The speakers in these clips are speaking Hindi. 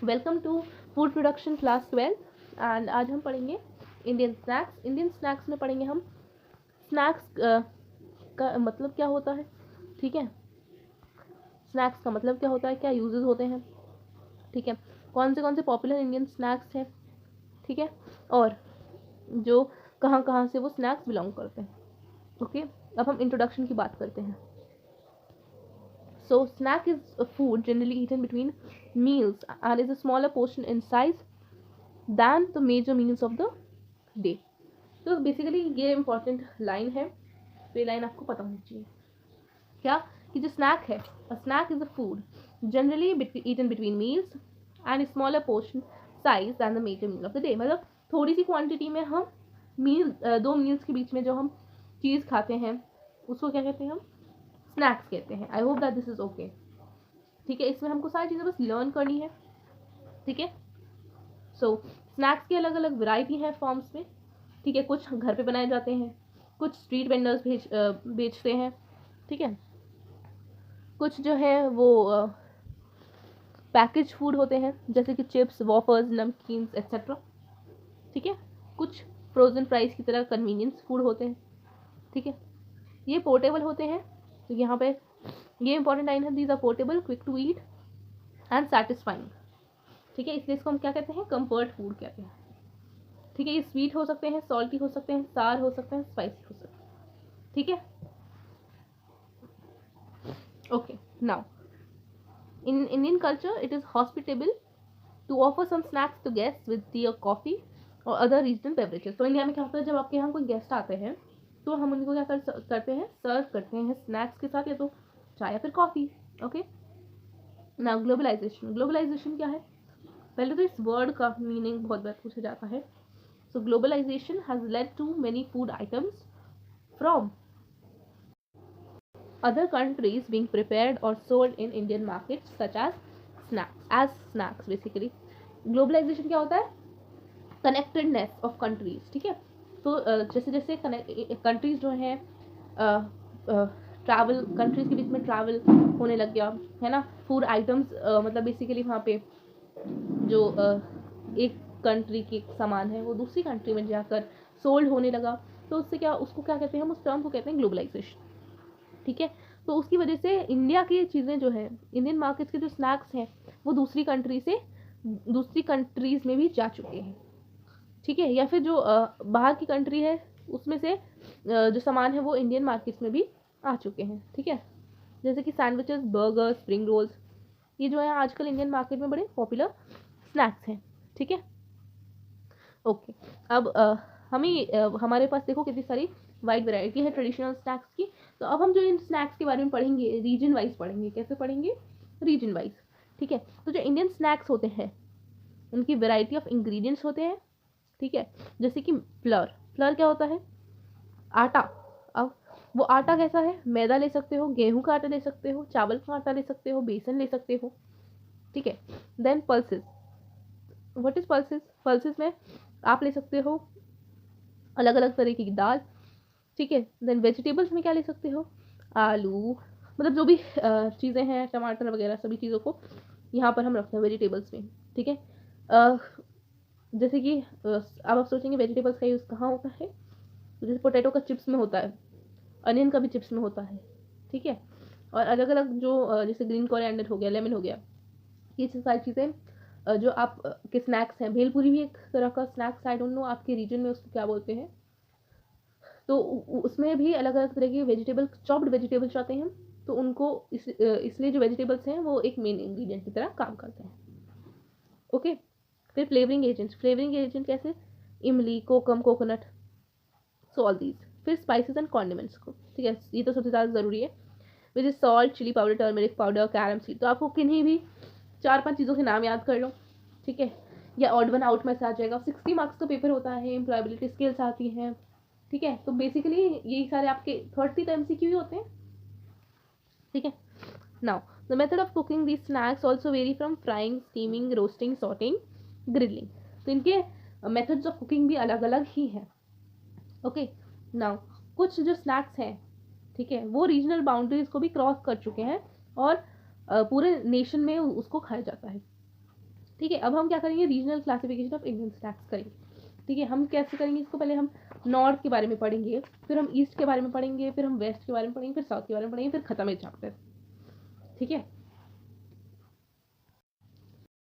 Welcome to food production class 12 and आज हम पढ़ेंगे इंडियन स्नैक्स। इंडियन स्नैक्स में पढ़ेंगे हम स्नैक्स का मतलब क्या होता है, ठीक है। स्नैक्स का मतलब क्या होता है, क्या यूजेस होते हैं, ठीक है। कौन से पॉपुलर इंडियन स्नैक्स हैं, ठीक है। और जो कहाँ कहाँ से वो स्नैक्स बिलोंग करते हैं, ओके। अब हम इंट्रोडक्शन की बात करते हैं। So snack is a food generally eaten between meals and is a smaller portion in size than the major meals of the day. तो बेसिकली ये इंपॉर्टेंट लाइन है, तो ये लाइन आपको पता होनी चाहिए क्या, कि जो स्नैक है, a snack is a food generally eaten between meals and a smaller portion size than the major meal of the day। मतलब थोड़ी सी क्वांटिटी में हम दो मील्स के बीच में जो हम चीज़ खाते हैं उसको क्या कहते हैं, हम स्नैक्स कहते हैं। I hope that this is okay, ठीक है। इसमें हमको सारी चीज़ें बस लर्न करनी है, ठीक है। सो स्नैक्स की अलग अलग वैरायटी है फॉर्म्स में, ठीक है। कुछ घर पे बनाए जाते हैं, कुछ स्ट्रीट वेंडर्स बेचते हैं, ठीक है। कुछ जो है वो पैकेज फूड होते हैं जैसे कि चिप्स, वॉफर्स, नमकीन्स एक्सेट्रा, ठीक है। कुछ फ्रोजन फ्राइज की तरह कन्वीनियंस फूड होते हैं, ठीक है। ये पोर्टेबल होते हैं, तो यहाँ पे ये इंपॉर्टेंट लाइन है, these are portable, quick to eat and satisfying, ठीक है। इसलिए इसको हम क्या कहते हैं, कंफर्ट फूड कहते हैं, ठीक है। ये स्वीट हो सकते हैं, सॉल्टी हो सकते हैं, सार हो सकते हैं, स्पाइसी हो सकते हैं, ठीक है। Okay, now in Indian culture it is hospitable to offer some snacks to guest with tea और कॉफी और अदर रीजनल बेवरेजेस। तो इंडिया में क्या होता है, जब आपके यहाँ कोई गेस्ट आते हैं तो हम उनको क्या करते हैं, सर्व करते हैं स्नैक्स के साथ, या तो चाय या फिर कॉफ़ी, ओके। नाउ ग्लोबलाइजेशन क्या है, पहले तो इस वर्ड का मीनिंग बहुत बार पूछा जाता है। So globalisation has led to many food items from other countries being prepared or sold in Indian markets such as snacks basically। Globalization क्या होता है, कनेक्टेडनेस ऑफ कंट्रीज, ठीक है। तो जैसे जैसे कंट्रीज जो हैं ट्रैवल, कंट्रीज के बीच में ट्रैवल होने लग गया है ना, फूड आइटम्स मतलब बेसिकली वहाँ पे जो एक कंट्री के सामान है वो दूसरी कंट्री में जाकर सोल्ड होने लगा, तो उससे क्या, उसको क्या कहते हैं, हम उस टर्म को कहते हैं ग्लोबलाइजेशन, ठीक है। तो उसकी वजह से इंडिया की चीज़ें जो है, इंडियन मार्केट्स के जो स्नैक्स हैं वो दूसरी कंट्रीज़ में भी जा चुके हैं, ठीक है। या फिर जो बाहर की कंट्री है उसमें से जो सामान है वो इंडियन मार्केट्स में भी आ चुके हैं, ठीक है। जैसे कि सैंडविचेस, बर्गर, स्प्रिंग रोल्स, ये जो है आजकल इंडियन मार्केट में बड़े पॉपुलर स्नैक्स हैं, ठीक है। ओके, अब हमारे पास देखो कितनी सारी वाइड वैरायटी है ट्रेडिशनल स्नैक्स की। तो अब हम जो इन स्नैक्स के बारे में पढ़ेंगे रीजन वाइज पढ़ेंगे, कैसे पढ़ेंगे, रीजन वाइज, ठीक है। तो जो इंडियन स्नैक्स होते हैं उनकी वैरायटी ऑफ इंग्रेडिएंट्स होते हैं, ठीक है। जैसे कि फ्लर क्या होता है, आटा। अब वो आटा कैसा है, मैदा ले सकते हो, गेहूं का आटा ले सकते हो, चावल का आटा ले सकते हो, बेसन ले सकते हो, ठीक है। Then pulses, what is pulses, pulses में आप ले सकते हो अलग अलग तरीके की दाल, ठीक है। देन वेजिटेबल्स में क्या ले सकते हो, आलू, मतलब जो भी चीज़ें हैं, टमाटर वगैरह सभी चीज़ों को यहाँ पर हम रखते हैं वेजिटेबल्स में, ठीक है। जैसे कि अब आप सोचेंगे वेजिटेबल्स का यूज़ कहाँ होता है, तो जैसे पोटैटो का चिप्स में होता है, अनियन का भी चिप्स में होता है, ठीक है। और अलग अलग जो जैसे ग्रीन कोरिएंडर हो गया, लेमन हो गया, ये सारी चीज़ें जो आप के स्नैक्स हैं। भेलपूरी भी एक तरह का स्नैक्स, आई डोंट नो आपके रीजन में उसको क्या बोलते हैं। तो उसमें भी अलग अलग तरह के वेजिटेबल, चॉप्ड वेजिटेबल्स आते हैं, तो उनको इसलिए जो वेजिटेबल्स हैं वो एक मेन इंग्रेडिएंट की तरह काम करते हैं, ओके। फिर फ्लेवरिंग एजेंट कैसे, इमली, kokum, coconut, so all these. फिर स्पाइसेस एंड कॉन्डिमेंट्स को, ठीक है, ये तो सबसे ज़्यादा ज़रूरी है, which is salt, chilli powder, turmeric powder, carom seed. तो आपको किन्हीं भी 4-5 चीज़ों के नाम याद कर लो, ठीक है, या ऑड वन आउट में से आ जाएगा। 60 मार्क्स का पेपर होता है, एम्प्लॉयबिलिटी स्किल्स आती हैं, ठीक है। तो बेसिकली यही सारे आपके 30 तो MCQ ही होते हैं, ठीक है। Now the method of cooking these snacks also very from frying, steaming, roasting, sorting, grilling. तो इनके मेथड्स ऑफ कुकिंग भी अलग अलग ही हैं, ओके। नाउ कुछ जो स्नैक्स हैं, ठीक है, वो रीजनल बाउंड्रीज को भी क्रॉस कर चुके हैं और पूरे नेशन में उसको खाया जाता है, ठीक है, अब हम क्या करेंगे, regional classification of Indian snacks करेंगे। ठीक है, हम कैसे करेंगे इसको, पहले हम नॉर्थ के बारे में पढ़ेंगे, फिर हम ईस्ट के बारे में पढ़ेंगे, फिर हम वेस्ट के बारे में पढ़ेंगे, फिर साउथ के बारे में पढ़ेंगे, फिर खत्म है चैप्टर। ठीक है,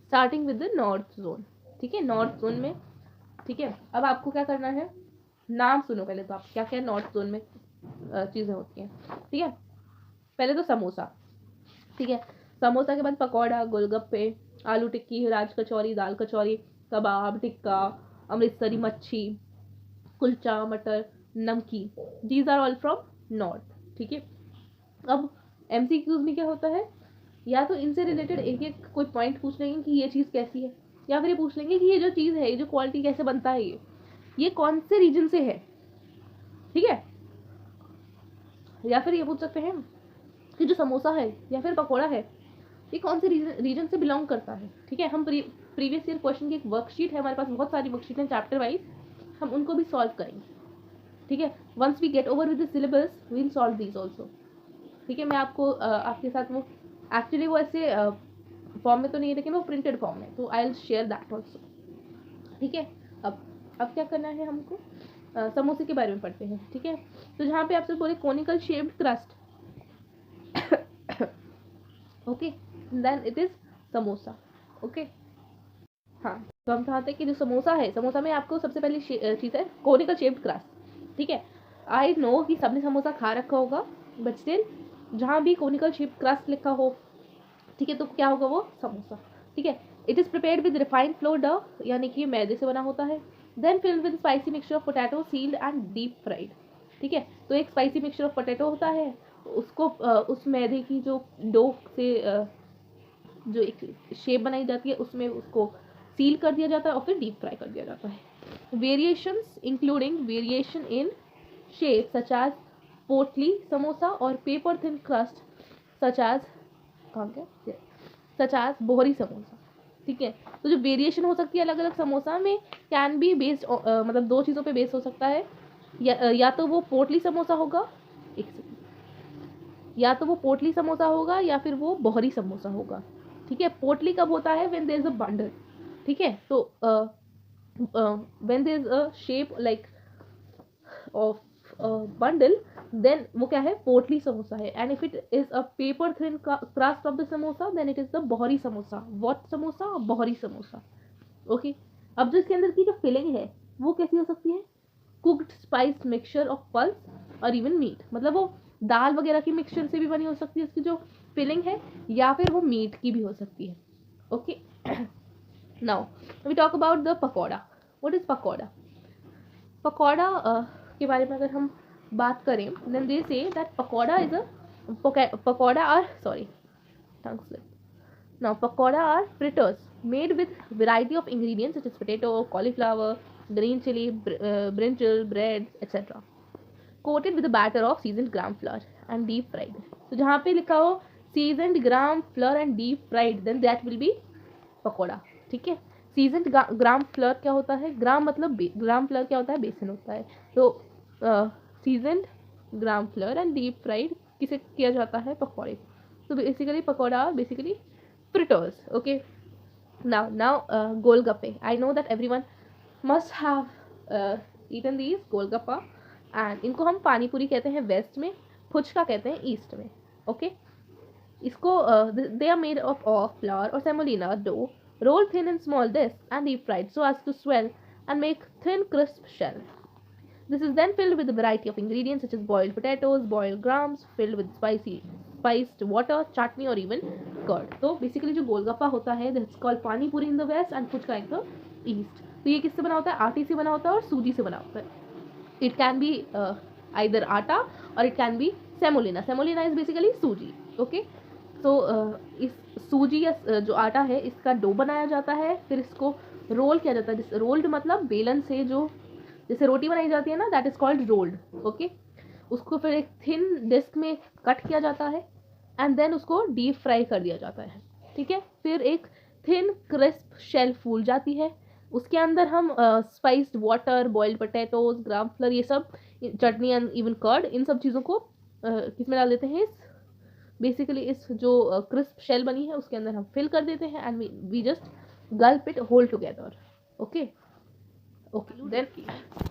starting with the north zone. ठीक है, नॉर्थ जोन में, ठीक है, अब आपको क्या करना है, नाम सुनो पहले तो आप, क्या क्या नॉर्थ जोन में चीज़ें होती हैं। ठीक है, पहले तो समोसा। ठीक है, समोसा के बाद पकौड़ा, गोलगप्पे, आलू टिक्की, राज कचौरी, दाल कचौरी, कबाब, टिक्का, अमृतसरी मच्छी, kulcha, matar, namkeen, these are all from north. ठीक है, अब एमसीक्यूज में क्या होता है, या तो इनसे रिलेटेड एक एक कोई पॉइंट पूछ लेंगे कि ये चीज़ कैसी है, या फिर ये पूछ लेंगे कि ये जो चीज़ है, ये जो क्वालिटी कैसे बनता है, ये कौन से रीजन से है। ठीक है, या फिर ये पूछ सकते हैं कि जो समोसा है या फिर पकौड़ा है, ये कौन से रीजन से बिलोंग करता है। ठीक है, हम प्रीवियस ईयर क्वेश्चन की एक वर्कशीट है हमारे पास, बहुत सारी वर्कशीट हैं चैप्टर वाइज, हम उनको भी सॉल्व करेंगे। ठीक है, once we get over with the syllabus we will solve these also. ठीक है, मैं आपको आपके साथ वो एक्चुअली वो ऐसे फॉर्म में तो नहीं है, लेकिन वो प्रिंटेड फॉर्म में, तो I will share that also. ठीक है, अब क्या करना है हमको, समोसे के बारे में पढ़ते हैं। ठीक है, तो जहाँ पे आपसे बोले conical shaped crust, okay, then it is samosa. Okay, हाँ, तो हम चाहते हैं कि जो समोसा है, समोसा में आपको सबसे पहली चीज़ है कोनिकल शेप्ड क्रस्ट। ठीक है, आई नो कि सबने समोसा खा रखा होगा, बट स्टिल जहाँ भी कोनिकल शेप्ड क्रस्ट लिखा हो, ठीक है, तो क्या होगा वो समोसा। ठीक है, it is prepared with refined flour dough, यानी कि मैदे से बना होता है, then filled with spicy mixture of potato sealed and deep fried. ठीक है, तो एक स्पाइसी मिक्सचर ऑफ पोटैटो होता है, उसको उस मैदे की जो डो से जो एक शेप बनाई जाती है उसमें उसको सील कर दिया जाता है और फिर डीप फ्राई कर दिया जाता है। Variations including variation in shape such as potli samosa और paper thin crust such as such as Bohri samosa. ठीक है, तो जो वेरिएशन हो सकती है अलग अलग समोसा में, कैन बी बेस्ड मतलब दो चीज़ों पे बेस्ड हो सकता है, या तो वो पोटली समोसा होगा, एक सेकंड, या तो वो पोटली समोसा होगा या फिर वो बोहरी समोसा होगा। ठीक है, पोटली कब होता है, when there is a bundle. ठीक है, तो when there is a shape like of bundle, then वो क्या है, पोटली समोसा है। And if it is a paper thin crust of the samosa, then it is the Bohri samosa. What samosa, Bohri samosa. Okay, अब जो इसके अंदर की जो फिलिंग है वो कैसी हो सकती है, cooked spice mixture of pulse और इवन मीट, मतलब वो दाल वगैरह की मिक्सचर से भी बनी हो सकती है उसकी जो फिलिंग है, या फिर वो मीट की भी हो सकती है। Okay, now we talk about the pakora. What is pakora, pakora के बारे में अगर हम बात करें, then they say that pakora is a pakora are sorry tongue slip. Now, pakora are fritters made with variety of ingredients such as potato, cauliflower, green chili, brinjal, bread, etc. Coated with a batter of seasoned gram flour and deep fried. So, जहाँ पे लिखा हो seasoned gram flour and deep fried, then that will be pakora. ठीक है, seasoned gram flour क्या होता है, ग्राम मतलब ग्राम फ्लोर क्या होता है, बेसन होता है। तो seasoned gram flour and deep fried किसे किया जाता है, पकौड़े। तो basically pakora basically fritters. Okay, now golgappe. I know that everyone must have eaten these golgappa, and इनको हम पानी पूरी कहते हैं वेस्ट में, फुचका कहते हैं ईस्ट में। ओके, इसको they are made of flour or semolina dough, rolled thin in small discs and deep fried so as to swell and make thin crisp shell. This is then filled with a variety of ingredients such as boiled potatoes, boiled grams, filled with spiced water, chutney or even curd. तो बेसिकली जो गोलगप्पा होता है that's called pani puri in the west and phuchka in the east. तो ये किससे बना होता है, आटे से बना होता है और सूजी से बना होता है। इट कैन बी आइदर आटा और it can B semolina. Semolina is basically सूजी। ओके, तो इस सूजी या जो आटा है इसका डो बनाया जाता है, फिर इसको रोल किया जाता है। रोल्ड मतलब बेलन से जो जैसे रोटी बनाई जाती है ना, that is called rolled. Okay, उसको फिर एक थिन डिस्क में कट किया जाता है एंड देन उसको डीप फ्राई कर दिया जाता है। ठीक है, फिर एक थिन क्रिस्प शेल फूल जाती है, उसके अंदर हम spiced water, boiled potatoes, gram flour, ये सब चटनी एंड इवन कर्ड, इन सब चीज़ों को किस में डाल देते हैं, इस बेसिकली इस जो क्रिस्प शेल बनी है उसके अंदर हम फिल कर देते हैं and we just gulp it whole together. Okay. Okay. Then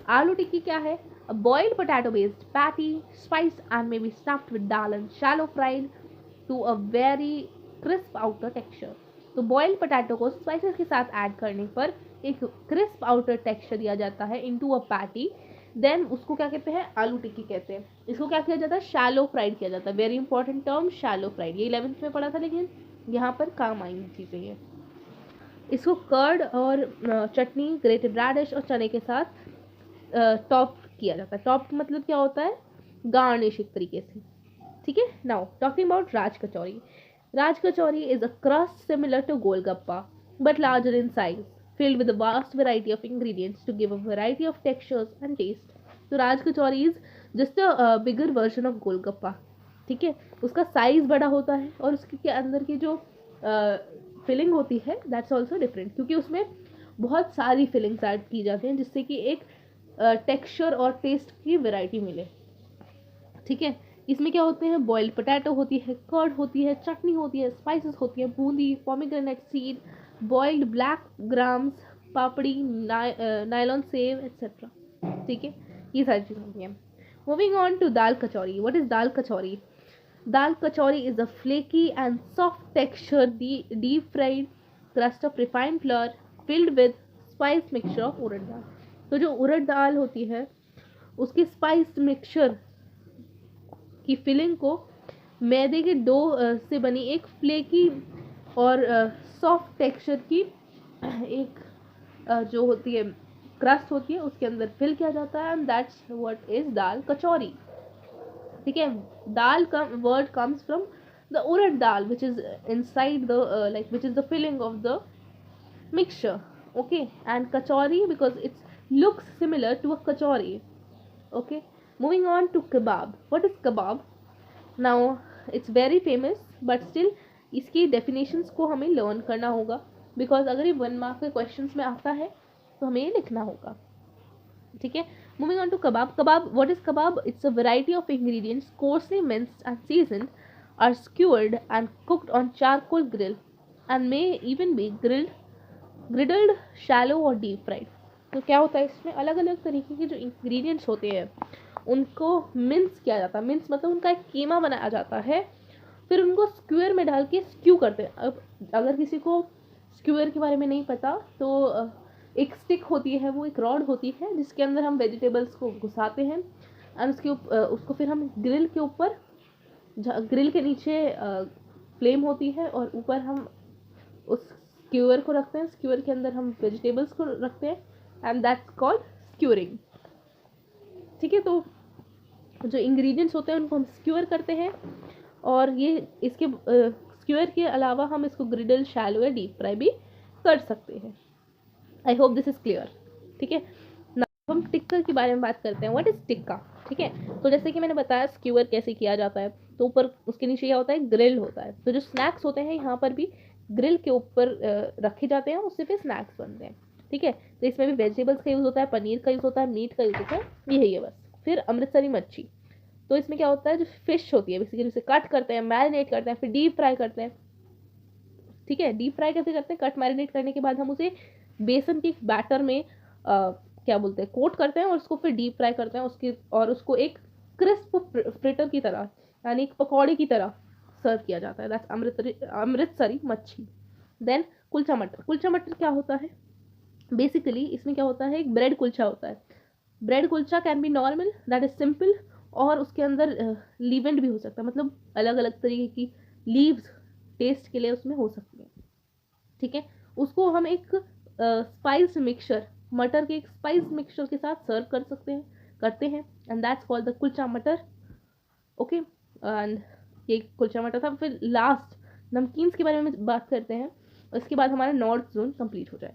aloo tikki क्या है? A boiled potato based patty, spiced and maybe stuffed with dal and shallow fried to a very crisp outer texture. तो बॉइल्ड पोटैटो को स्पाइसेस के साथ ऐड करने पर एक क्रिस्प आउटर टेक्सचर दिया जाता है इनटू अ पैटी. देन उसको क्या कहते हैं? आलू टिक्की कहते हैं. इसको क्या किया जाता है? शैलो फ्राइड किया जाता है. Very important term, shallow fried. ये 11th में पढ़ा था, लेकिन यहाँ पर काम आएंगी चीज़ें ये. इसको कर्ड और चटनी, ग्रेटेड रेडिश और चने के साथ टॉप किया जाता है. टॉप मतलब क्या होता है? गार्निश एक तरीके से. ठीक है. Now talking about Raj kachori. Raj kachori is a crust similar to golgappa but larger in size, filled with a vast variety of ingredients to give a variety of textures and taste. So Raj kachori is just a bigger version of golgappa. ठीक है. उसका साइज बड़ा होता है और उसके अंदर की जो फिलिंग होती है दैट्स ऑल्सो डिफरेंट, क्योंकि उसमें बहुत सारी फिलिंग्स ऐड की जाती हैं जिससे कि एक टेक्सचर और टेस्ट की वेराइटी मिले. ठीक है. इसमें क्या होते हैं? बॉइल्ड पोटैटो होती है, कर्ड होती है, चटनी होती है, स्पाइसेस होती है, boondi, pomegranate seed, boiled black grams, papdi, nylon sev et cetera. ठीक है. ये सारी चीज़ें होती हैं. Moving on to dal kachori. What is dal kachori? Dal kachori is a flaky and soft texture deep fried crust of refined flour filled with spice mixture of urad dal. तो जो उड़द दाल होती है उसकी स्पाइस मिक्सचर की फिलिंग को मैदे के डो से बनी एक फ्लेकी और सॉफ्ट टेक्सचर की एक जो होती है क्रस्ट होती है उसके अंदर फिल किया जाता है. And that's what is dal kachori. ठीक है. दाल का word comes from the urad dal which is inside the which is the filling of the mixture. Okay. And kachori because it's looks similar to a kachori. Okay. Moving on to kebab. What is kebab? Now it's very famous but still इसकी definitions को हमें learn करना होगा because अगर ये 1 mark के questions में आता है तो हमें ये लिखना होगा. ठीक है. Moving on to kebab. Kebab. What is kebab? It's a variety of ingredients coarsely minced and seasoned, are skewered and cooked on charcoal grill and may even be griddled, shallow or deep fried. तो क्या होता है इसमें? अलग अलग तरीके के जो इंग्रेडिएंट्स होते हैं उनको मिन्स किया जाता है. मिन्स मतलब उनका एक कीमा बनाया जाता है, फिर उनको स्क्यूअर में डाल के स्क्यू करते हैं. अब अगर किसी को स्क्यूअर के बारे में नहीं पता तो एक स्टिक होती है, वो एक रॉड होती है जिसके अंदर हम वेजिटेबल्स को घुसाते हैं एंड उसको फिर हम ग्रिल के ऊपर, ग्रिल के नीचे फ्लेम होती है और ऊपर हम उस स्क्यूअर को रखते हैं. स्क्यूअर के अंदर हम वेजिटेबल्स को रखते हैं एंड दैट्स कॉल्ड स्क्यूरिंग. ठीक है. तो जो इंग्रेडिएंट्स होते हैं उनको हम स्क्यूअर करते हैं और ये इसके स्क्यूअर के अलावा हम इसको ग्रिडल, शैलो या डीप फ्राई भी कर सकते हैं. I hope this is clear. ठीक है. हम टिक्का के बारे में बात करते हैं. What is tikka? ठीक है. तो जैसे कि मैंने बताया स्क्यूअर कैसे किया जाता है, तो ऊपर उसके नीचे क्या होता है? ग्रिल होता है. तो जो स्नैक्स होते हैं यहाँ पर भी ग्रिल के ऊपर रखे जाते हैं, उससे फिर स्नैक्स बनते हैं. ठीक है. तो इसमें भी वेजिटेबल्स का यूज़ होता है, पनीर का यूज़ होता है, मीट का यूज़ होता है. यही है बस. फिर अमृतसरी मच्छी. तो इसमें क्या होता है? जो फिश होती है बेसिकली उसे कट करते हैं, मैरिनेट करते हैं, फिर डीप फ्राई करते हैं. ठीक है. डीप फ्राई कैसे करते हैं? कट मैरिनेट करने के बाद हम उसे बेसन के बैटर में क्या बोलते हैं, कोट करते हैं और उसको फिर डीप फ्राई करते हैं और उसको एक क्रिस्प फ्रिटर की तरह यानी एक पकौड़े की तरह सर्व किया जाता है. दैट्स अमृतसरी मच्छी. देन कुलचा मटर. कुलचा मटर क्या होता है? बेसिकली इसमें क्या होता है? एक ब्रेड कुलचा होता है. Bread kulcha can be normal, that is simple, और उसके अंदर लीवेंड भी हो सकता है, मतलब अलग अलग तरीके की लीव्स टेस्ट के लिए उसमें हो सकती है. ठीक है. उसको हम एक स्पाइस मिक्सचर, मटर के एक स्पाइस मिक्सचर के साथ सर्व करते हैं and that's called the kulcha मटर. ओके. एंड ये कुलचा मटर था. फिर लास्ट नमकीन्स के बारे में बात करते हैं और इसके बाद हमारा नॉर्थ जोन कंप्लीट हो जाए.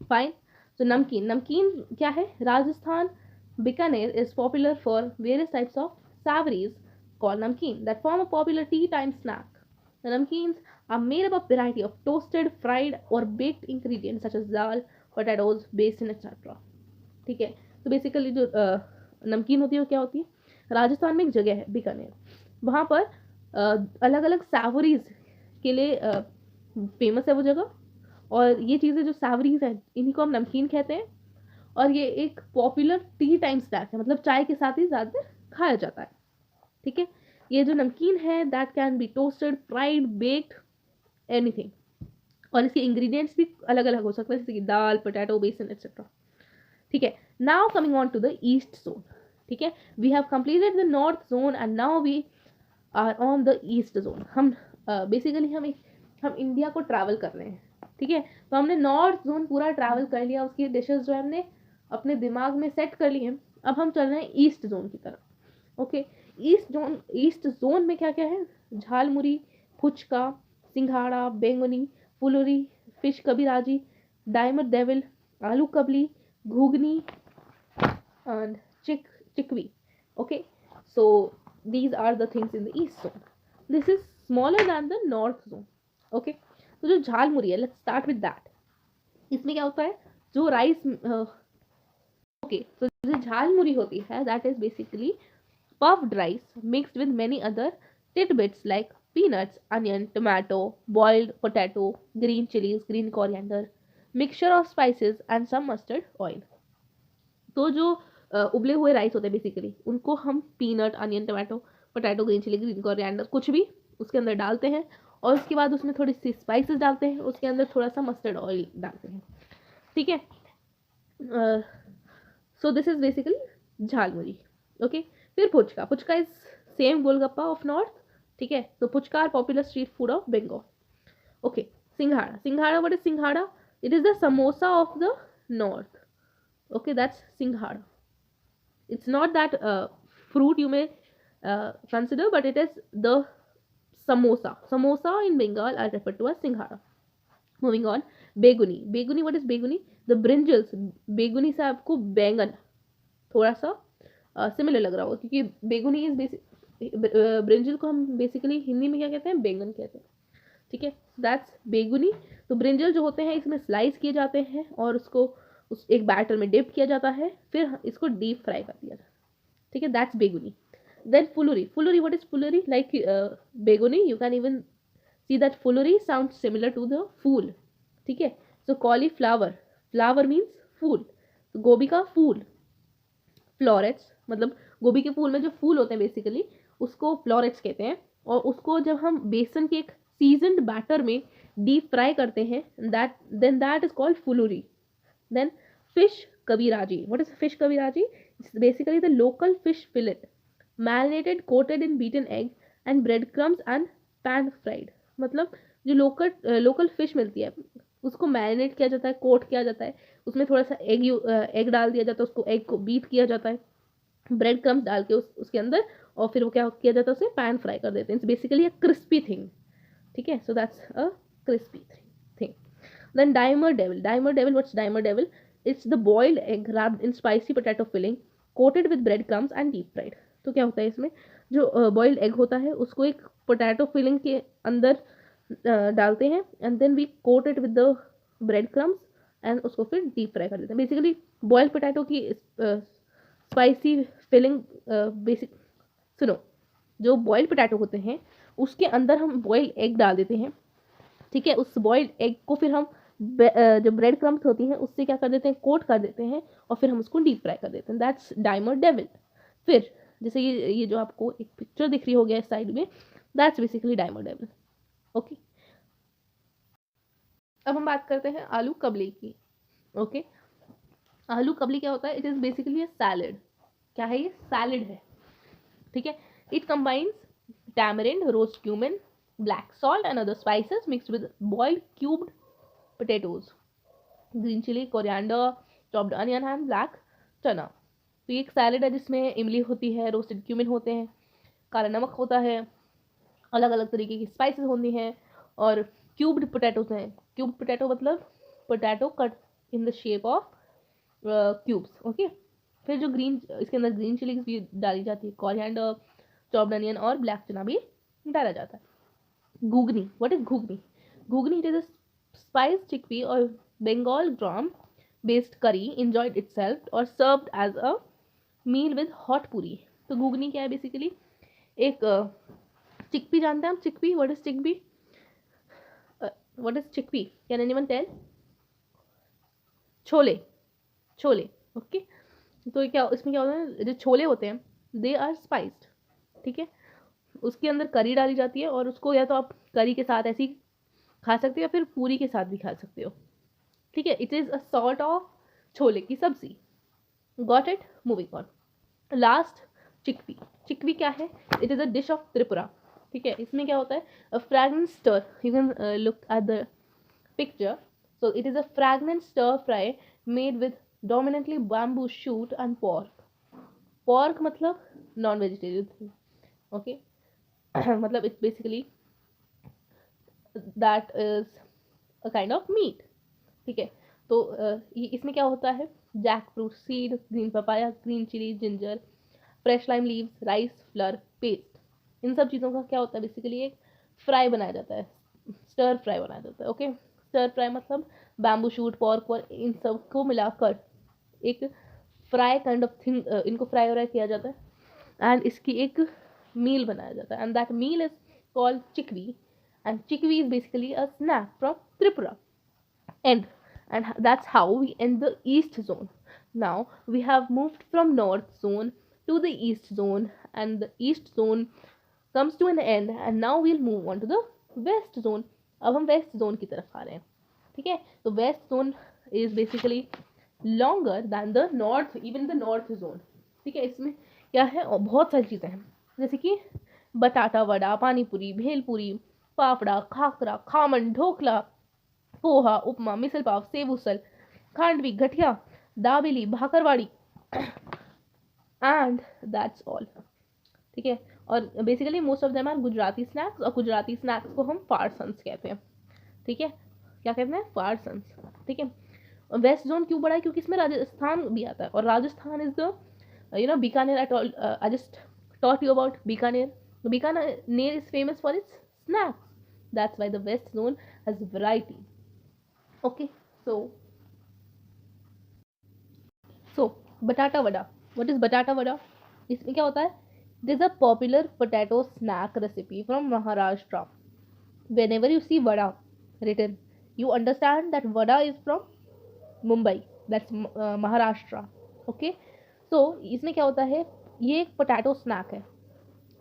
फाइन. तो नमकीन क्या है? Rajasthan Bikaner is popular for various types of savories called namkeen that form a popular tea time snack. The namkeens are made up of a variety of toasted, fried or baked ingredients such as dal, potatoes, besan, etc. ठीक है. तो बेसिकली जो नमकीन होती है वो क्या होती है? राजस्थान में एक जगह है बीकानेर, वहाँ पर अलग अलग सैवरीज के लिए फेमस है वो जगह, और ये चीज़ें जो सावरीज है इन्हीं को हम नमकीन कहते हैं। और ये एक पॉपुलर टी टाइम स्नैक है, मतलब चाय के साथ ही ज़्यादा खाया जाता है। ठीक है, ये जो नमकीन है that can be toasted, fried, baked, anything. और इसके इंग्रेडिएंट्स भी अलग अलग हो सकते हैं, जैसे कि दाल, पोटैटो, बेसन एक्सेट्रा। ठीक है, now coming on to the east zone. ठीक है, we have completed the north zone and now we are on the east zone. हम बेसिकली हम इंडिया को ट्रैवल कर रहे हैं। ठीक है, तो हमने नॉर्थ जोन पूरा ट्रैवल कर लिया, उसकी डिशेस जो है हमने अपने दिमाग में सेट कर ली हैं। अब हम चल रहे हैं ईस्ट जोन की तरफ। ओके, ईस्ट जोन में क्या क्या है? झालमुरी, फुचका, सिंघाड़ा, बेंगनी, फुलौरी, फिश कबीराजी, डायमंड डेविल, आलू कबली, ghugni and chickpea. Okay, so these are the things in the east zone. This is smaller than the north zone. Okay, तो जो झालमुरी है, let's start with that. इसमें क्या होता है? जो राइस ओके, तो जो झालमुरी होती है that is basically puffed rice mixed with many other tidbits like peanuts, onion, tomato, boiled potato, green chilies, green coriander, mixture of spices and some mustard oil. तो जो उबले हुए राइस होते हैं बेसिकली, उनको हम peanut, onion, tomato, potato, green chilli, green coriander, कुछ भी उसके अंदर डालते हैं और उसके बाद उसमें थोड़ी सी स्पाइसेस डालते हैं, उसके अंदर थोड़ा सा मस्टर्ड ऑयल डालते हैं। ठीक है, so this is basically jhalmuri. Okay, फिर puchka. Puchka is same golgappa of north. ठीक है, तो puchka are popular street food of Bengal. Okay, singhara. Singhara, what is singhara? It is the samosa of the north. Okay, that's singhara. It's not that fruit you may consider, but it is the samosa. Samosa in Bengal are referred to as singhara. Moving on, beguni. Beguni, what is beguni? The brinjals. beguni से आपको बैंगन थोड़ा सा सिमिलर लग रहा होगा, क्योंकि बेगुनी इज बेसिक, ब्रिंजल को हम बेसिकली हिंदी में क्या कहते हैं? बैंगन कहते हैं। ठीक है, दैट्स बेगुनी। तो ब्रिंजल जो होते हैं इसमें स्लाइस किए जाते हैं और उसको उस एक बैटर में डिप किया जाता है, फिर इसको डीप फ्राई कर दिया जाता है। ठीक है, that's beguni. Then phulauri. Phulauri, what is phulauri? Like beguni, you can even see that phulauri sound similar to the phool. ठीक है, so cauliflower, flower means phool, तो गोभी का फूल। फ्लोरेट्स, मतलब गोभी के फूल में जो फूल होते हैं बेसिकली उसको फ्लोरेट्स कहते हैं, और उसको जब हम बेसन के एक सीजनड बैटर में डीप फ्राई करते हैं, that is called phulauri. Then fish kabiraji. What is fish kabiraji? It's basically the local fish fillet marinated, coated in beaten egg and bread crumbs and pan fried. मतलब जो लोकल फिश मिलती है उसको मैरिनेट किया जाता है, कोट किया जाता है, उसमें थोड़ा सा एग डाल दिया जाता है, उसको एग को बीट किया जाता है, ब्रेड क्रम्स डाल के उसके अंदर, और फिर वो क्या किया जाता है? उसे पैन फ्राई कर देते हैं। It's basically a crispy thing. ठीक है, so that's a crispy thing. Then dimer devil. Dimer devil, what's dimer devil? It's the boiled egg wrapped in spicy potato filling, coated with bread crumbs and deep fried. तो क्या होता है इसमें? जो बॉइल्ड एग होता है उसको एक पोटैटो फिलिंग के अंदर डालते हैं and then we coat it with the bread crumbs and उसको फिर डीप फ्राई कर देते हैं। बेसिकली बॉइल्ड पोटैटो की स्पाइसी फिलिंग बेसिक, सुनो, जो बॉइल्ड पोटैटो होते हैं उसके अंदर हम बॉइल्ड एग डाल देते हैं। ठीक है, उस बॉइल्ड एग को फिर हम जो ब्रेड क्रम्स होती हैं उससे क्या कर देते हैं? कोट कर देते हैं और फिर हम उसको डीप फ्राई कर देते हैं। That's dimer devil. फिर जैसे ये जो आपको एक पिक्चर दिख रही होगी इस साइड में, that's basically dimer devil. Okay, अब हम बात करते हैं आलू कबली की। ओके, आलू कबली क्या होता है? It is basically a salad. क्या है ये? सैलेड है। ठीक है, it combines tamarind, roast cumin, black salt and other spices mixed with boiled cubed potatoes, green chili, coriander, chopped onion and black चना। तो ये एक सैलेड है जिसमें इमली होती है, रोस्टेड क्यूमिन होते हैं, काला नमक होता है, अलग अलग तरीके की स्पाइसेस होती हैं और क्यूब्ड पोटैटोज हैं। क्यूब्ड पोटैटो मतलब potato cut in the shape of cubes. Okay, फिर जो इसके अंदर ग्रीन चिलीज भी डाली जाती है, कोरिएंडर, चॉप्ड अनियन और ब्लैक चना भी डाला जाता है। Ghugni. What is ghugni? Ghugni, it is a spice chickpea और Bengal gram based curry enjoyed itself और served as a meal with hot puri. तो घुगनी क्या है? बेसिकली एक चिकपी, जानते हैं हम chickpea? What is chickpea? What is chickpea? Can anyone tell? Chole, chole. Okay, तो क्या इसमें क्या होता है, जो छोले होते हैं दे आर स्पाइस्ड, ठीक है। उसके अंदर करी डाली जाती है और उसको या तो आप करी के साथ ऐसे ही खा सकते हो या फिर पूरी के साथ भी खा सकते हो, ठीक है। It is a sort of chole की sabzi. Got it? Moving on. Last, chickpea. Chickpea क्या है? It is a dish of Tripura, ठीक है। इसमें क्या होता है, a fragrant stir, you can look at the picture. So it is a fragrant stir fry made with dominantly bamboo shoot and pork. Pork मतलब non vegetarian thing. Okay. मतलब it's basically that is a kind of meat. ठीक है। तो इसमें क्या होता है, jackfruit seed, green papaya, green chilli, ginger, fresh lime leaves, rice flour paste, इन सब चीज़ों का क्या होता है, बेसिकली एक फ्राई बनाया जाता है, स्टर फ्राई बनाया जाता है। ओके, स्टर फ्राई मतलब बैम्बू शूट, पॉर्क और इन सब को मिलाकर एक फ्राई काइंड ऑफ थिंग, इनको फ्राई व्राई किया जाता है एंड इसकी एक मील बनाया जाता है and that meal is called chakhwi and chakhwi is basically a snack from Tripura and that's how we end the east zone. Now we have moved from north zone to the east zone and the east zone comes to an end and now we'll move on to the west zone. अब हम वेस्ट जोन की तरफ आ रहे हैं, ठीक है। तो west zone is basically longer than the north, even the north zone, ठीक है। इसमें क्या है, और बहुत सारी चीज़ें हैं जैसे कि batata vada, panipuri, bhelpuri, papda, khakhra, khaman, dhokla, poha, upma, misal pav, sev usal, khandvi, gathiya, dabeli, bhakarwadi and that's all, ठीक है। और basically most of them are Gujarati snacks और गुजराती स्नैक्स को हम फारसन्स कहते हैं, ठीक है। क्या कहते हैं? फारसन्स, ठीक है। वेस्ट जोन क्यों बड़ा है? क्योंकि इसमें राजस्थान भी आता है और Rajasthan is the Bikaner, I just taught you about Bikaner. Bikaner is famous for its snacks. That's why the West Zone has variety. Okay, so batata vada. What is batata vada? इसमें क्या होता है? It is a popular potato snack recipe from Maharashtra. Whenever you see vada written, you understand that vada is from Mumbai. That's Maharashtra. Okay, so इसमें क्या होता है? ये एक पोटैटो स्नैक है,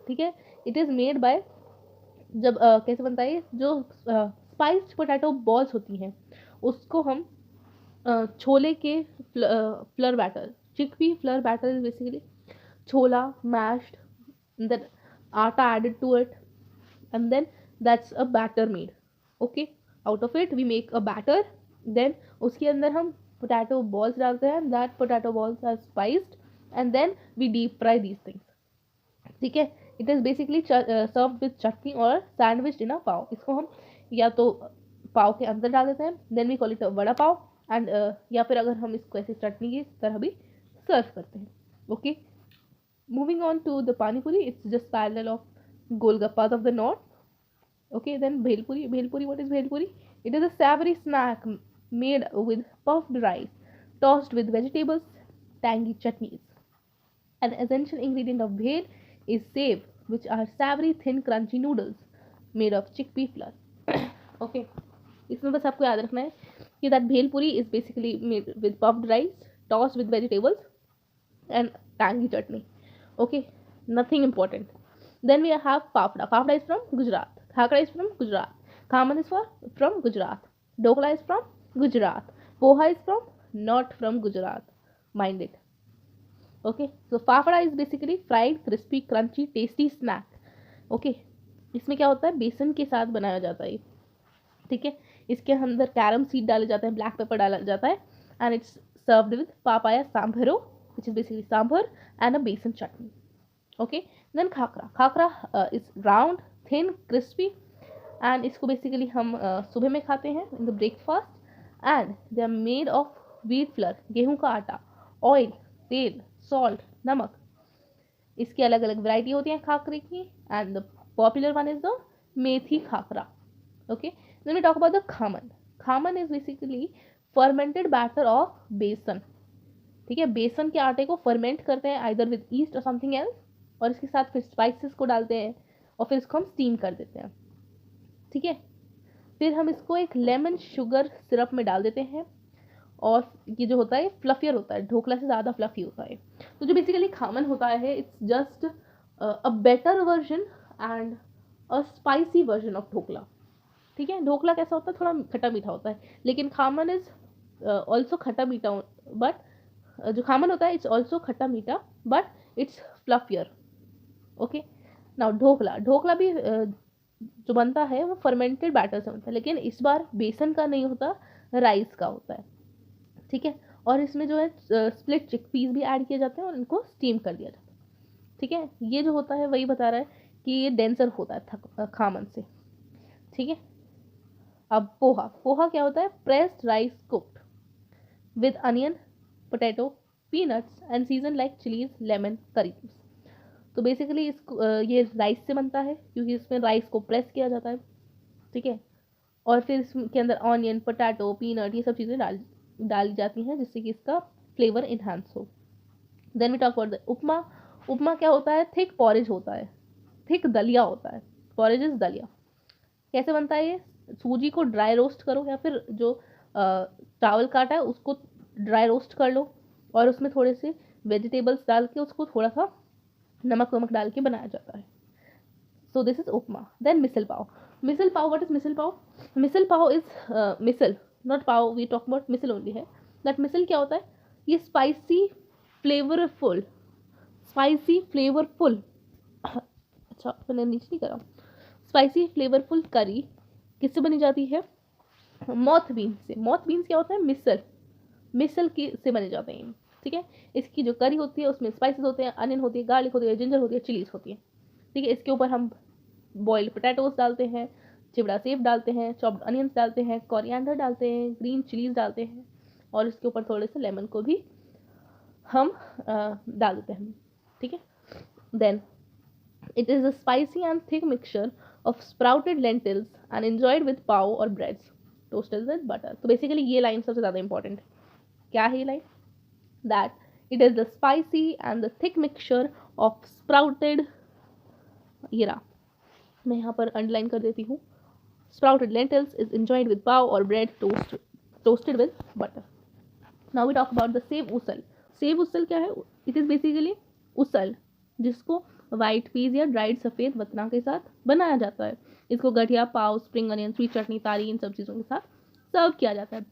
ठीक है। इट इज़ मेड बाय, जब कैसे बनता है, जो स्पाइस्ड पोटैटो बॉल्स होती हैं उसको हम छोले के flour batter, chickpea flour batter is basically chola mashed, then atta added to it and then that's a batter made. Okay, out of it we make a batter, then उसके अंदर हम potato balls डालते हैं, that potato balls are spiced and then we deep fry these things, ठीक है। It is basically serve with chutney और सैंडविच इन अ पाव। इसको हम या तो पाव के अंदर डाल देते हैं, then we call it vada pav and या फिर अगर हम इसको ऐसे चटनी की तरह भी सर्व करते हैं। Okay, moving on to the pani puri, it's just parallel of golgappas of the north. Okay, then bhelpuri, what is bhelpuri? It is a savory snack made with puffed rice tossed with vegetables, tangy chutneys. An essential ingredient of bhel is sev, which are savory thin crunchy noodles made of chickpea flour. Okay, इसमें बस आपको याद रखना है कि that bhelpuri is basically made with puffed rice tossed with vegetables and tangy chutney. Okay, nothing important. Then we have fafda. Fafda is from Gujarat. Khakra is from Gujarat. Khaman is from Gujarat. Dokla is from Gujarat. Poha is from not from Gujarat. Mind it. Okay, so fafda is basically fried, crispy, crunchy, tasty snack. Okay, इसमें क्या होता है, बेसन के साथ बनाया जाता है, ठीक है। इसके अंदर कैरम सीड डाले जाते हैं, ब्लैक पेपर डाला जाता है and it's served with papaya sambharo, which is basically sambar and a besan chutney. Okay, then khakra is round, thin, crispy and इसको basically हम सुबह में खाते हैं in the breakfast and they are made of wheat flour, गेहूं का आटा, oil, तेल, salt, नमक। इसकी अलग अलग वैरायटी होती है खाकरे की and the popular one is the methi khakhra. Okay, then we talk about the khaman. Khaman is basically fermented batter of besan, ठीक है। बेसन के आटे को फर्मेंट करते हैं आइदर विद ईस्ट और समथिंग एल्स और इसके साथ फिर स्पाइसेस को डालते हैं और फिर इसको हम स्टीम कर देते हैं, ठीक है। फिर हम इसको एक लेमन शुगर सिरप में डाल देते हैं, और ये जो होता है फ्लफियर होता है, ढोकला से ज़्यादा फ्लफी होता है। तो जो बेसिकली खामन होता है, it's just a better version and a spicy version of dhokla. ठीक है, ढोकला कैसा होता है, थोड़ा खट्टा मीठा होता है, लेकिन Khaman is also khatta meetha, but जो खामन होता है it's also khatta meetha but it's fluffier. Okay, now dhokla, dhokla भी जो बनता है वो फर्मेंटेड बैटर से बनता है, लेकिन इस बार बेसन का नहीं होता, राइस का होता है। ठीक है, और इसमें जो है स्प्लिट चिकपीस भी ऐड किए जाते हैं और इनको स्टीम कर दिया जाता है। ठीक है, ये जो होता है वही बता रहा है कि ये डेंसर होता है खामन से। ठीक है, अब पोहा, पोहा क्या होता है, pressed rice cooked with onion, potato, peanuts and season like chillies, lemon, करी। तो बेसिकली इसको ये राइस से बनता है क्योंकि इसमें राइस को प्रेस किया जाता है। ठीक है, और फिर इसके अंदर ऑनियन, पोटैटो, पीनट, ये सब चीज़ें डाली जाती हैं जिससे कि इसका फ्लेवर इन्हांस हो। Then we talk about the upma. Upma क्या होता है, थिक पॉरेज होता है, थिक दलिया होता है, पॉरेज इज दलिया। कैसे बनता है ये, सूजी को ड्राई रोस्ट करो या फिर जो चावल काटा है उसको ड्राई रोस्ट कर लो, और उसमें थोड़े से वेजिटेबल्स डाल के उसको थोड़ा सा नमक वमक डाल के बनाया जाता है। So this is upma. Then misal pav, misal pav, what is misal pav, misal pav is misal, not pav, we talk about misal only है। दैट मिसल क्या होता है, ये स्पाइसी फ्लेवरफुल, स्पाइसी फ्लेवरफुल अच्छा मैंने नीचे नहीं करा, स्पाइसी फ्लेवरफुल करी किससे बनी जाती है, मॉथ बीन्स से। मॉथ बीन्स क्या होता है, मिसल, मिसल की से बने जाते हैं। ठीक है, इसकी जो करी होती है उसमें स्पाइसेस होते हैं, अनियन होती है, गार्लिक होती है, जिंजर होती है, चिलीज होती है। ठीक है, इसके ऊपर हम बॉइल्ड पोटैटोस डालते हैं, चिवड़ा सेब डालते हैं, चॉप्ड अनियंस डालते हैं, कोरिएंडर डालते हैं, ग्रीन चिलीज डालते हैं, और इसके ऊपर थोड़े से लेमन को भी हम डाल देते हैं। ठीक है, then it is a spicy and thick mixture of sprouted lentils and enjoyed with pav or breads toasted with butter। तो बेसिकली ये लाइन सबसे ज़्यादा इंपॉर्टेंट है। क्या है ये line, that it is the spicy and the thick mixture of sprouted, ये रहा, मैं यहाँ पर अंडरलाइन कर देती हूँ, sprouted lentils is enjoyed with pav or bread toasted with butter। Now we talk about the sev usal. Sev usal क्या है, it is basically उसल जिसको वाइट पीज या ड्राइड सफ़ेद वतना के साथ बनाया जाता है। इसको गठिया, पाव, स्प्रिंग अनियन, स्वीट चटनी, तारी, इन सब चीज़ों के साथ सर्व किया जाता है।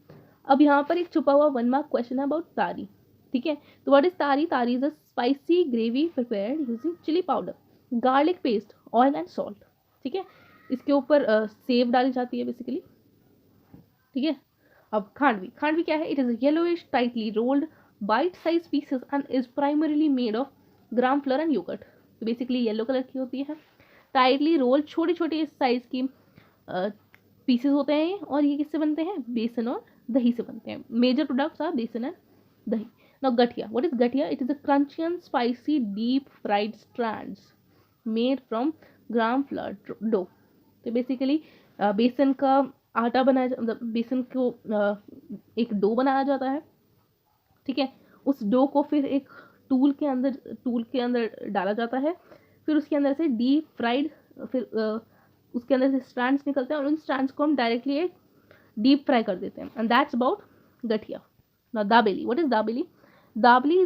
अब यहाँ पर एक छुपा हुआ 1 मार्क क्वेश्चन है अबाउट तारी। ठीक है, तो what is tari, tari is a spicy gravy prepared using chilli powder, garlic paste, oil and salt. ठीक है, इसके ऊपर सेव डाली जाती है बेसिकली। ठीक है, अब खांडवी, खांडवी क्या है, it is yellowish tightly rolled bite size pieces and is primarily made of gram flour and yogurt. तो बेसिकली येलो कलर की होती है, टाइटली रोल, छोटे छोटे साइज की पीसेस होते हैं, और ये किससे बनते हैं, बेसन और दही से बनते हैं। Major products are besan and dahi. Now gathiya, what is gathiya, it is a crunchy and spicy deep fried strands made from gram flour dough. तो बेसिकली बेसन का आटा बनाया, मतलब बेसन को एक डो बनाया जाता है। ठीक है, उस डो को फिर एक टूल के अंदर डाला जाता है, फिर उसके अंदर से डीप फ्राइड, फिर उसके अंदर से स्ट्रैंड्स निकलते हैं और उन स्ट्रैंड्स को हम डायरेक्टली एक डीप फ्राई कर देते हैं, and that's about gathiya. Now dabeli, what is dabeli, dabeli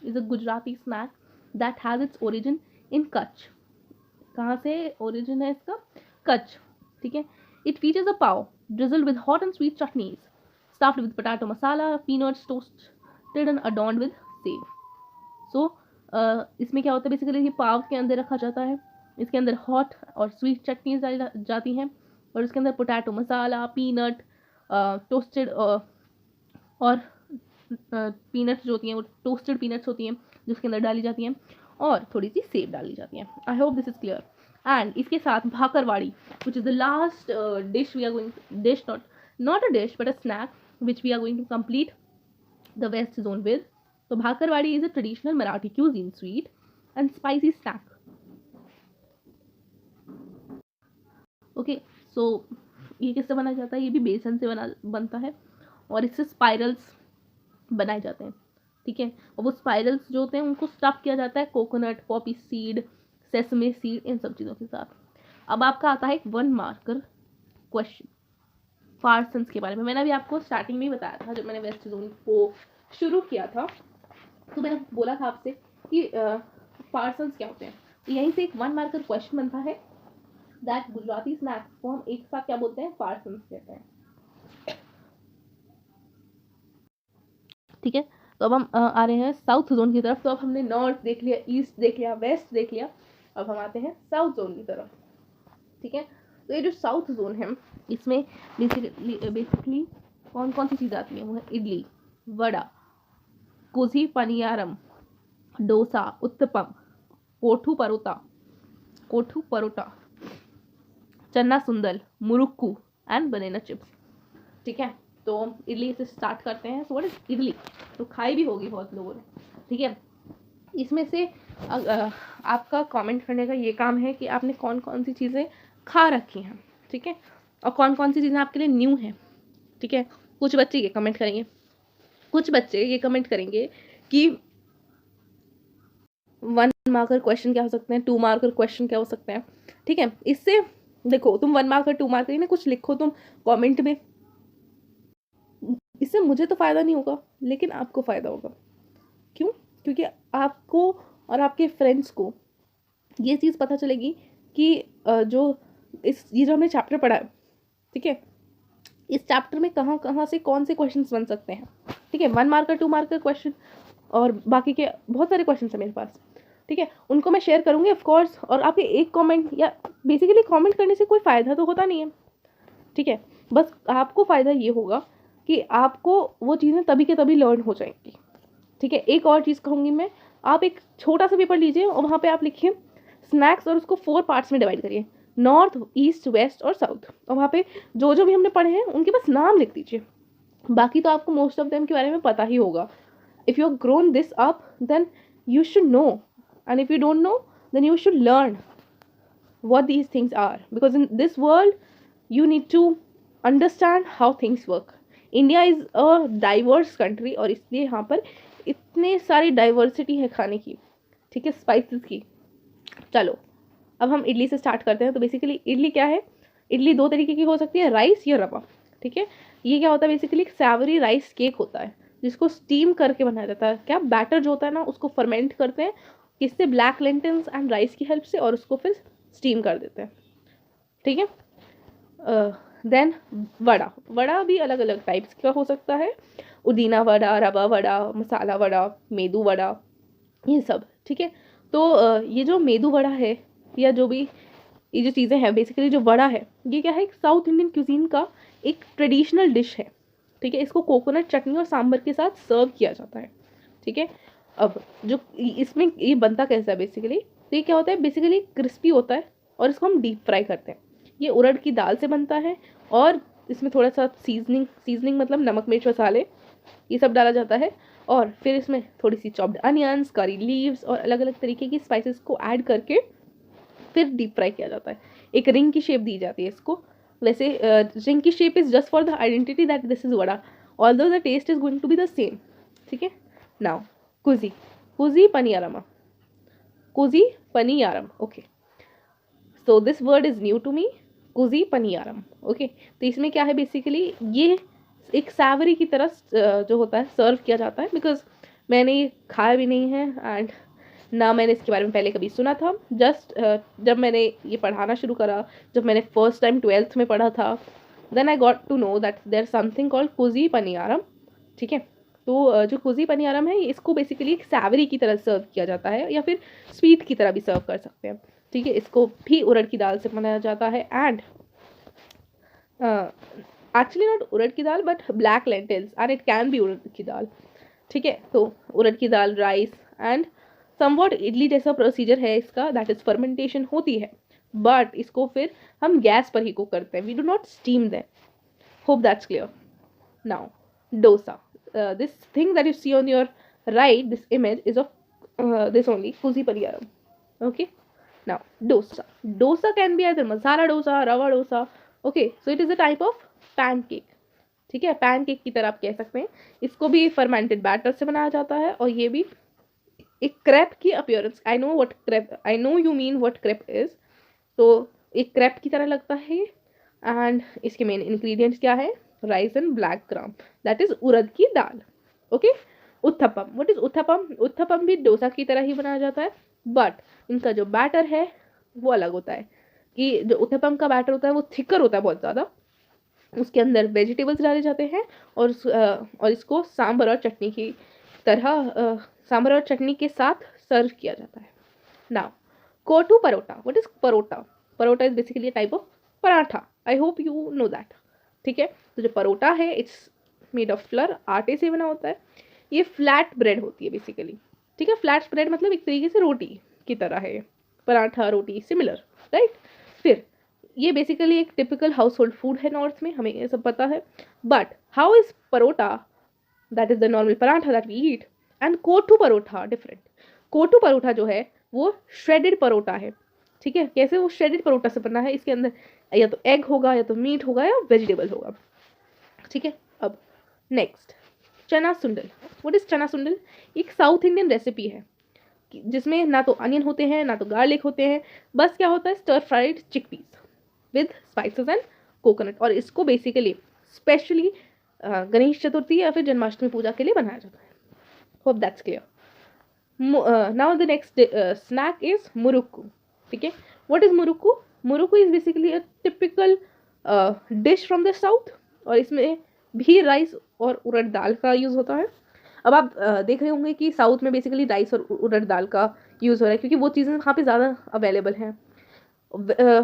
is a Gujarati snack that has its origin in Kutch. कहाँ से ओरिजिन है इसका, कच्छ। ठीक है, it features a pav drizzled with hot and sweet chutneys, stuffed with potato masala, peanuts toasted and adorned with sev. So इसमें क्या होता है, बेसिकली ये पाव के अंदर रखा जाता है, इसके अंदर हॉट और स्वीट चटनीज डाली जाती हैं, और इसके अंदर पोटैटो मसाला, पीनट टोस्टेड और पीनट्स जो होती हैं वो टोस्टेड पीनट्स होती हैं जिसके अंदर डाली जाती हैं, और थोड़ी सी सेब डाली जाती हैं। I hope this is clear. And इसके साथ bhakarwadi, which is the last dish we are going, dish not a dish but a snack which we are going to complete the west zone with। So bhakarwadi is a traditional Marathi cuisine, sweet and spicy snack। Okay, so ये किससे बनाया जाता है, ये भी बेसन से बनता है, और इससे स्पाइरल्स बनाए जाते हैं। ठीक है, और वो स्पाइरल्स जो होते हैं उनको स्टफ किया जाता है coconut, poppy seed, sesame seed, इन सब चीज़ों के साथ। अब आपका आता है एक 1 मार्कर क्वेश्चन पार्सन्स के बारे में। मैंने अभी आपको स्टार्टिंग में ही बताया था, जब मैंने वेस्ट जोन को शुरू किया था तो मैंने बोला था आपसे कि पार्सन्स क्या होते हैं। यहीं से एक 1 मार्कर क्वेश्चन बनता है दैट गुजराती स्नैक्स को हम एक साथ क्या बोलते हैं, पार्सन्स कहते हैं। ठीक है, तो अब हम आ रहे हैं साउथ जोन की तरफ। तो अब हमने नॉर्थ देख लिया, ईस्ट देख लिया, वेस्ट देख लिया, अब हम आते हैं साउथ जोन की तरफ। ठीक है, तो ये जो साउथ जोन है इसमें बेसिकली कौन कौन सी चीज़ आती है, वो है इडली, वड़ा, कोझी पनियारम, डोसा, उत्तपम, कोठू परोटा, चन्ना सुंदल, मुरुक्कू एंड बनाना चिप्स। ठीक है, तो इडली से स्टार्ट करते हैं। सो व्हाट इज इडली, तो खाई भी होगी बहुत लोगों ने। ठीक है, इसमें से आपका कमेंट करने का ये काम है कि आपने कौन कौन सी चीज़ें खा रखी हैं। ठीक है, और कौन कौन सी चीज़ें आपके लिए न्यू हैं। ठीक है, कुछ बच्चे ये कमेंट करेंगे, कुछ बच्चे ये कमेंट करेंगे कि 1 मार्कर क्वेश्चन क्या हो सकते हैं, 2 मार्कर क्वेश्चन क्या हो सकते हैं। ठीक है, इससे देखो तुम 1 मार्कर 2 मार्कर ना कुछ लिखो तुम कमेंट में, इससे मुझे तो फ़ायदा नहीं होगा लेकिन आपको फ़ायदा होगा। क्यों? क्योंकि आपको और आपके फ्रेंड्स को ये चीज़ पता चलेगी कि ये जो हमने चैप्टर पढ़ा है, ठीक है, इस चैप्टर में कहाँ कहाँ से कौन से क्वेश्चंस बन सकते हैं। ठीक है, 1 मार्कर 2 मार्कर क्वेश्चन और बाकी के बहुत सारे क्वेश्चन हैं मेरे पास। ठीक है, उनको मैं शेयर करूँगी ऑफ कोर्स, और आपके एक कमेंट या बेसिकली कमेंट करने से कोई फ़ायदा तो होता नहीं है। ठीक है, बस आपको फ़ायदा ये होगा कि आपको वो चीज़ें तभी के तभी लर्न हो जाएंगी। ठीक है, एक और चीज़ कहूँगी मैं, आप एक छोटा सा पेपर लीजिए और वहाँ पे आप लिखिए स्नैक्स और उसको 4 पार्ट्स में डिवाइड करिए, नॉर्थ, ईस्ट, वेस्ट और साउथ, और वहाँ पे जो जो भी हमने पढ़े हैं उनके बस नाम लिख दीजिए। बाकी तो आपको मोस्ट ऑफ देम के बारे में पता ही होगा। If you have grown this up then you should know, and if you don't know then you should learn what these things are, because in this world you need to understand how things work. India is a diverse country और इसलिए यहाँ पर इतने सारी डाइवर्सिटी है खाने की। ठीक है, स्पाइसेस की। चलो अब हम इडली से स्टार्ट करते हैं। तो बेसिकली इडली क्या है, इडली 2 तरीके की हो सकती है, राइस या रवा। ठीक है, ये क्या होता है, बेसिकली सैवरी राइस केक होता है जिसको स्टीम करके बनाया जाता है। क्या बैटर जो होता है ना उसको फर्मेंट करते हैं किससे, ब्लैक लेंटिल्स एंड राइस की हेल्प से, और उसको फिर स्टीम कर देते हैं। ठीक है, देन वड़ा भी अलग अलग टाइप्स का हो सकता है, उदीना वड़ा, रवा वड़ा, मसाला वड़ा, मेदू वड़ा, ये सब। ठीक है, तो ये जो मेदू वड़ा है या जो भी ये जो चीज़ें हैं, बेसिकली जो वड़ा है ये क्या है, एक साउथ इंडियन क्यूजीन का एक ट्रेडिशनल डिश है। ठीक है, इसको कोकोनट चटनी और सांभर के साथ सर्व किया जाता है। ठीक है, अब जो इसमें ये बनता कैसा है बेसिकली, तो ये क्या होता है, बेसिकली क्रिस्पी होता है और इसको हम डीप फ्राई करते हैं। ये उड़द की दाल से बनता है और इसमें थोड़ा सा सीजनिंग मतलब नमक मिर्च मसाले ये सब डाला जाता है, और फिर इसमें थोड़ी सी चॉप्ड अनियंस, करी लीव्स और अलग अलग तरीके की स्पाइसेस को ऐड करके फिर डीप फ्राई किया जाता है। एक रिंग की शेप दी जाती है इसको। वैसे रिंग की shape is just for the identity that this is vada, although the taste is going to be the same. ठीक है, now kuzhi paniyaram, okay, so this word is new to me, kuzhi paniyaram. Okay, तो इसमें क्या है, बेसिकली ये एक सैवरी की तरह जो होता है सर्व किया जाता है, बिकॉज मैंने ये खाया भी नहीं है एंड ना मैंने इसके बारे में पहले कभी सुना था। जस्ट जब मैंने ये पढ़ाना शुरू करा, जब मैंने फर्स्ट टाइम 12th में पढ़ा था, then I got to know that there something called kuzhi paniyaram. ठीक है, तो जो कुजी पनियारम है इसको बेसिकली एक सैवरी की तरह सर्व किया जाता है या फिर स्वीट की तरह भी सर्व कर सकते हैं। ठीक है, इसको भी उड़द की दाल से बनाया जाता है एंड एक्चुअली नॉट उड़द की दाल but black lentils and it can be उड़द की दाल। ठीक है, तो उड़द की दाल, राइस एंड समवॉट इडली जैसा प्रोसीजर है इसका, दैट इज फर्मेंटेशन होती है, बट इसको फिर हम गैस पर ही कुक करते हैं, we do not steam that. Hope that's clear. Now dosa, this thing that you see on your right, this image is of this only kuzi paniyaram. Okay, now dosa can be either masala dosa, rava dosa. Okay, so it is a type of pancake. ठीक है, पैनकेक की तरह आप कह सकते हैं। इसको भी फर्मेंटेड बैटर से बनाया जाता है और ये भी एक क्रेप की appearance, I know you mean what crepe is. तो एक क्रेप की तरह लगता है एंड इसके मेन इंग्रेडिएंट्स क्या है, rice and black gram, that is उड़द की दाल। Okay, uttapam, what is uttapam? Uttapam भी डोसा की तरह ही बनाया जाता है, बट इनका जो बैटर है वो अलग होता है, कि जो उत्थपम का बैटर होता है वो थिकर होता है बहुत ज़्यादा, उसके अंदर वेजिटेबल्स डाले जाते हैं और इसको सांभर और चटनी की तरह सांभर और चटनी के साथ सर्व किया जाता है। Now kothu parotta, what is parotta? Parotta is basically a type of paratha, I hope you know that. ठीक है, तो जो परोटा है इट्स मेड ऑफ फ्लोर, आटे से बना होता है, ये फ्लैट ब्रेड होती है बेसिकली। ठीक है, फ्लैट ब्रेड मतलब एक तरीके से रोटी की तरह है, पराठा रोटी सिमिलर, राइट। फिर ये बेसिकली एक टिपिकल हाउस होल्ड फूड है नॉर्थ में, हमें ये सब पता है, but how is parotta, that is the normal paratha that we eat, and kothu parotta different. Kothu parotta जो है वो श्रेडेड परोटा है। ठीक है, कैसे वो श्रेडेड परोटा से बना है, इसके अंदर या तो एग होगा या तो मीट होगा या वेजिटेबल होगा। ठीक है, अब नेक्स्ट चना सुंडल, व्हाट इज चना सुंडल? एक साउथ इंडियन रेसिपी है जिसमें ना तो अनियन होते हैं ना तो गार्लिक होते हैं, बस क्या होता है, stir fried chickpeas with spices and coconut, और इसको बेसिकली स्पेशली गणेश चतुर्थी या फिर जन्माष्टमी पूजा के लिए बनाया जाता है। Hope that's clear. Now the next snack is murukku. ठीक है, what is murukku? Murukku is basically a typical dish from the south, और इसमें भी राइस और उड़द दाल का यूज़ होता है। अब आप देख रहे होंगे कि साउथ में बेसिकली राइस और उड़द दाल का यूज़ हो रहा है क्योंकि वो चीज़ें वहाँ पे ज़्यादा अवेलेबल हैं।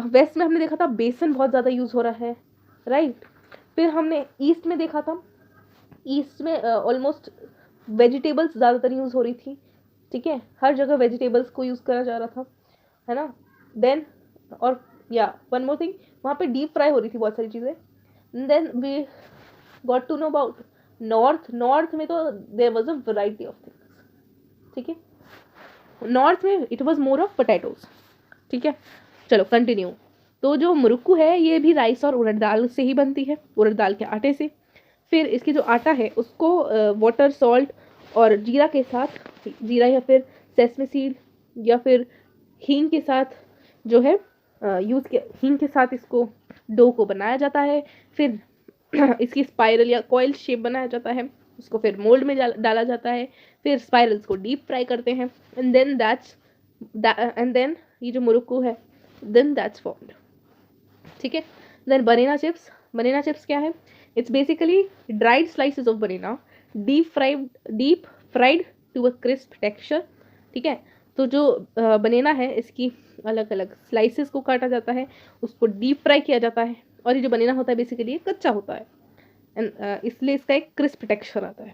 वेस्ट में हमने देखा था बेसन बहुत ज़्यादा यूज़ हो रहा है, राइट। फिर हमने ईस्ट में देखा था, ईस्ट में ऑलमोस्ट वेजिटेबल्स ज़्यादातर यूज़ हो रही थी। ठीक है, हर जगह वेजिटेबल्स को यूज़ करा जा रहा था, है ना। देन और या वन मोर थिंग, वहाँ पे डीप फ्राई हो रही थी बहुत सारी चीज़ें। Then we got to know about north में तो there was a variety of things. ठीक है, नॉर्थ में it was more of potatoes. ठीक है, चलो कंटिन्यू। तो जो मुरुक्कू है ये भी राइस और उड़द दाल से ही बनती है, उड़द दाल के आटे से। फिर इसकी जो आटा है उसको वाटर सॉल्ट और जीरा के साथ, जीरा या फिर सेसमे सीड या फिर हींग के साथ जो है हींग के साथ इसको डो को बनाया जाता है। फिर इसकी स्पाइरल या कॉइल शेप बनाया जाता है, उसको फिर मोल्ड में डाला जाता है, फिर स्पाइरल्स को डीप फ्राई करते हैं, एंड देन ये जो मुरुक्कू है देन दैट्स फॉर्म्ड। ठीक है, then banana chips. Banana chips क्या है? It's basically dried slices of banana deep fried to a crisp texture. ठीक है, तो जो बनाना है इसकी अलग अलग स्लाइसेस को काटा जाता है, उसको डीप फ्राई किया जाता है, और ये जो बनाना होता है बेसिकली ये कच्चा होता है, एंड इसलिए इसका एक क्रिस्प टेक्सचर आता है।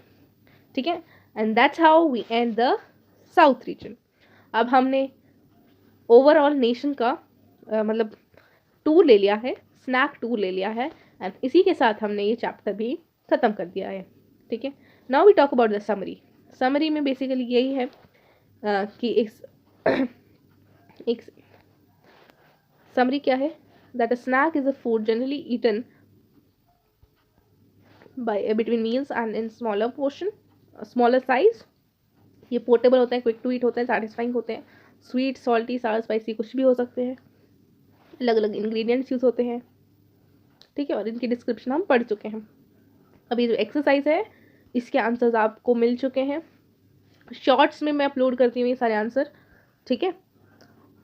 ठीक है, and that's how we end the south region. अब हमने ओवरऑल नेशन का मतलब टूर ले लिया है, स्नैक टूर ले लिया है, एंड इसी के साथ हमने ये चैप्टर भी ख़त्म कर दिया है। ठीक है, now we talk about the summary. Summary में बेसिकली यही है कि एक समरी क्या है, that a snack is a food generally eaten by between meals and in smaller portion, smaller size. ये पोर्टेबल होते हैं, क्विक टू ईट होते हैं, सैटिस्फाइंग होते हैं, स्वीट सॉल्टी सार स्पाइसी कुछ भी हो सकते हैं, अलग अलग इंग्रेडिएंट्स यूज़ होते हैं। ठीक है, और इनकी डिस्क्रिप्शन हम पढ़ चुके हैं। अभी जो एक्सरसाइज है इसके आंसर्स आपको मिल चुके हैं, शॉर्ट्स में मैं अपलोड करती हूँ ये सारे आंसर। ठीक है,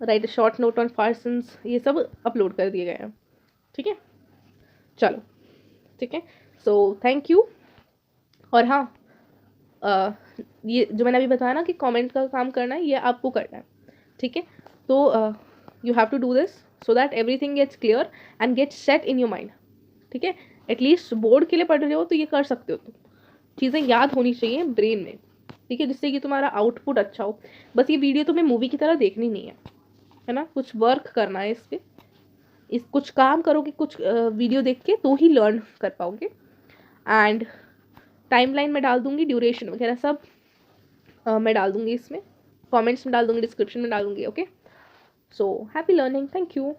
right short note on Parsons, ये सब अपलोड कर दिए गए हैं। ठीक है, चलो ठीक है, सो थैंक यू। और हाँ, ये जो मैंने अभी बताया ना कि कमेंट का काम करना है, ये आपको करना है। ठीक है, तो you have to do this so that everything gets clear and gets set in your mind. ठीक है, एटलीस्ट बोर्ड के लिए पढ़ रहे हो तो ये कर सकते हो, तुम चीज़ें याद होनी चाहिए ब्रेन में। ठीक है, जिससे कि तुम्हारा आउटपुट अच्छा हो। बस ये वीडियो तुम्हें मूवी की तरह देखनी नहीं है ना, कुछ वर्क करना है इस पर, इस कुछ काम करोगे, कुछ वीडियो देख के तो ही लर्न कर पाओगे। एंड टाइमलाइन में डाल दूंगी, ड्यूरेशन वगैरह सब मैं डाल दूंगी, इसमें कमेंट्स में डाल दूंगी, डिस्क्रिप्शन में डाल दूंगी। Okay, so happy learning, thank you.